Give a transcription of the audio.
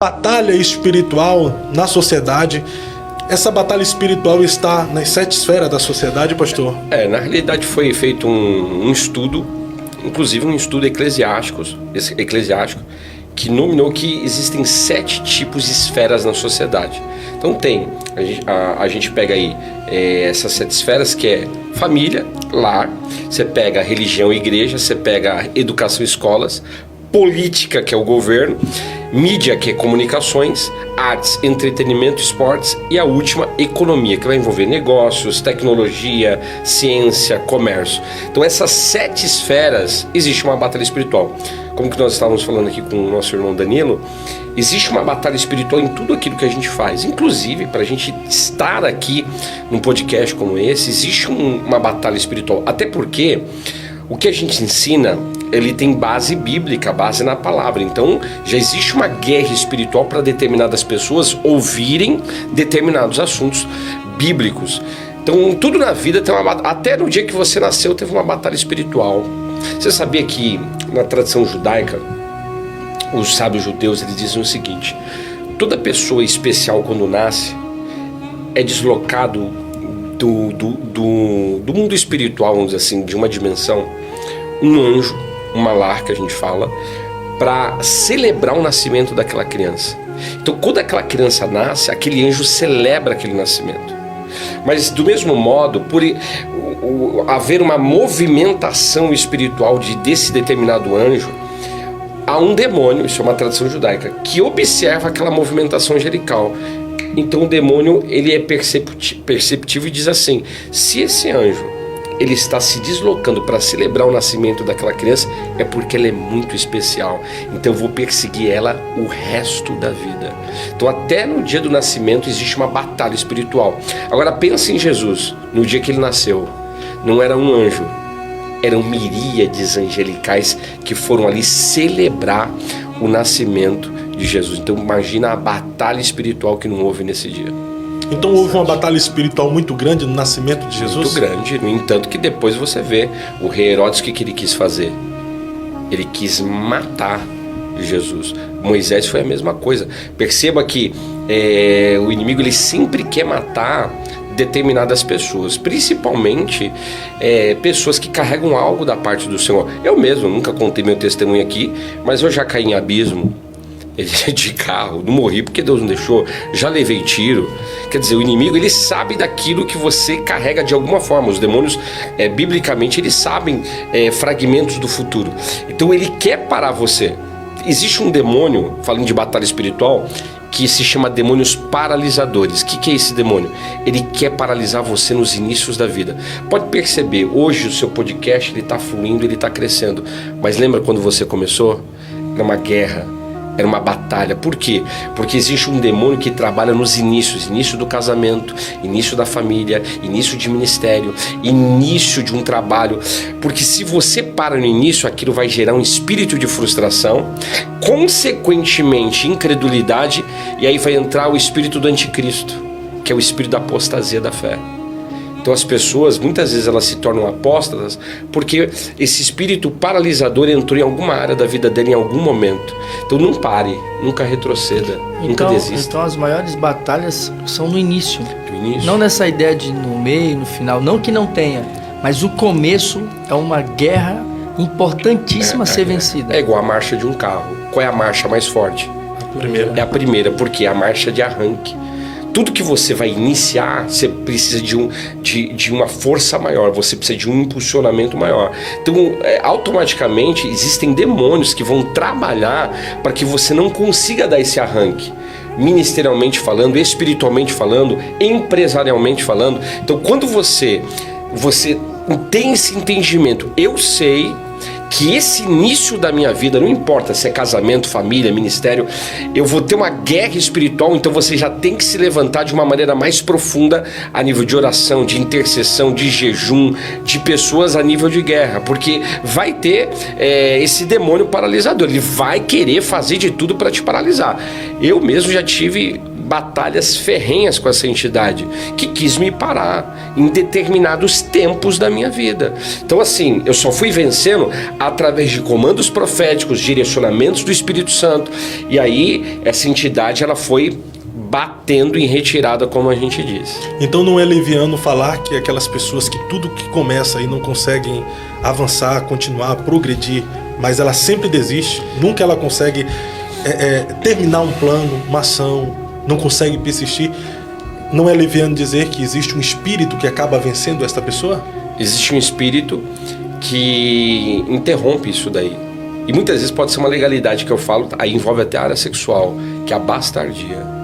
Batalha espiritual na sociedade. Essa batalha espiritual está nas 7 esferas da sociedade, pastor? Na realidade foi feito um estudo, inclusive um estudo eclesiástico, que nominou que existem 7 tipos de esferas na sociedade. Então a gente pega aí essas 7 esferas, que é família, lar, você pega religião e igreja, você pega educação e escolas, política, que é o governo, mídia, que é comunicações, artes, entretenimento, esportes, e a última, economia, que vai envolver negócios, tecnologia, ciência, comércio. Então essas 7 esferas, existe uma batalha espiritual. Como que nós estávamos falando aqui com o nosso irmão Danilo, existe uma batalha espiritual em tudo aquilo que a gente faz. Inclusive, para a gente estar aqui num podcast como esse, existe uma batalha espiritual. Até porque o que a gente ensina, ele tem base bíblica, base na palavra. Então, já existe uma guerra espiritual para determinadas pessoas ouvirem determinados assuntos bíblicos. Então, tudo na vida tem uma batalha. Até no dia que você nasceu, teve uma batalha espiritual. Você sabia que na tradição judaica, os sábios judeus, eles dizem o seguinte: toda pessoa especial, quando nasce, é deslocado do mundo espiritual, vamos dizer assim, de uma dimensão, um anjo, uma lar, que a gente fala, para celebrar o nascimento daquela criança. Então, quando aquela criança nasce, aquele anjo celebra aquele nascimento. Mas, do mesmo modo, por haver uma movimentação espiritual desse determinado anjo, há um demônio, isso é uma tradição judaica, que observa aquela movimentação angelical. Então, o demônio, ele é perceptível e diz assim: se esse anjo ele está se deslocando para celebrar o nascimento daquela criança, é porque ela é muito especial. Então eu vou perseguir ela o resto da vida. Então até no dia do nascimento existe uma batalha espiritual. Agora pense em Jesus, no dia que ele nasceu. Não era um anjo, eram miríades angelicais que foram ali celebrar o nascimento de Jesus. Então imagina a batalha espiritual que não houve nesse dia. Então houve uma batalha espiritual muito grande no nascimento de Jesus? Muito grande, no entanto que depois você vê o rei Herodes, o que ele quis fazer? Ele quis matar Jesus. Moisés foi a mesma coisa. Perceba que o inimigo, ele sempre quer matar determinadas pessoas, principalmente pessoas que carregam algo da parte do Senhor. Eu mesmo nunca contei meu testemunho aqui, mas eu já caí em abismo de carro, não morri porque Deus não deixou, já levei tiro. Quer dizer, o inimigo, ele sabe daquilo que você carrega de alguma forma. Os demônios, biblicamente, eles sabem fragmentos do futuro. Então ele quer parar você. Existe um demônio, falando de batalha espiritual, que se chama demônios paralisadores. O que é esse demônio? Ele quer paralisar você nos inícios da vida. Pode perceber, hoje o seu podcast, ele está fluindo, ele está crescendo. Mas lembra quando você começou? Era uma guerra. Era uma batalha. Por quê? Porque existe um demônio que trabalha nos inícios. Início do casamento, início da família, início de ministério, início de um trabalho. Porque se você para no início, aquilo vai gerar um espírito de frustração, consequentemente incredulidade, e aí vai entrar o espírito do anticristo, que é o espírito da apostasia da fé. Então as pessoas, muitas vezes elas se tornam apóstatas porque esse espírito paralisador entrou em alguma área da vida dela em algum momento. Então não pare, nunca retroceda, nunca desista. Então as maiores batalhas são no início. No início. Não nessa ideia de no meio, no final, não que não tenha, mas o começo é uma guerra importantíssima a ser vencida. É igual a marcha de um carro. Qual é a marcha mais forte? A primeira. É a primeira, porque é a marcha de arranque. Tudo que você vai iniciar, você precisa de uma força maior, você precisa de um impulsionamento maior. Então, automaticamente, existem demônios que vão trabalhar para que você não consiga dar esse arranque. Ministerialmente falando, espiritualmente falando, empresarialmente falando. Então, quando você tem esse entendimento, eu sei que esse início da minha vida, não importa se é casamento, família, ministério, eu vou ter uma guerra espiritual. Então você já tem que se levantar de uma maneira mais profunda a nível de oração, de intercessão, de jejum, de pessoas a nível de guerra, porque vai ter esse demônio paralisador, ele vai querer fazer de tudo para te paralisar. Eu mesmo já tive batalhas ferrenhas com essa entidade, que quis me parar em determinados tempos da minha vida. Então assim, eu só fui vencendo através de comandos proféticos, direcionamentos do Espírito Santo, e aí essa entidade ela foi batendo em retirada, como a gente diz. Então não é leviano falar que aquelas pessoas que tudo que começa e não conseguem avançar, continuar, progredir, mas ela sempre desiste, nunca ela consegue terminar um plano, uma ação, não consegue persistir. Não é leviano dizer que existe um espírito que acaba vencendo esta pessoa? Existe um espírito que interrompe isso daí. E muitas vezes pode ser uma legalidade que eu falo, aí envolve até a área sexual, que é a bastardia.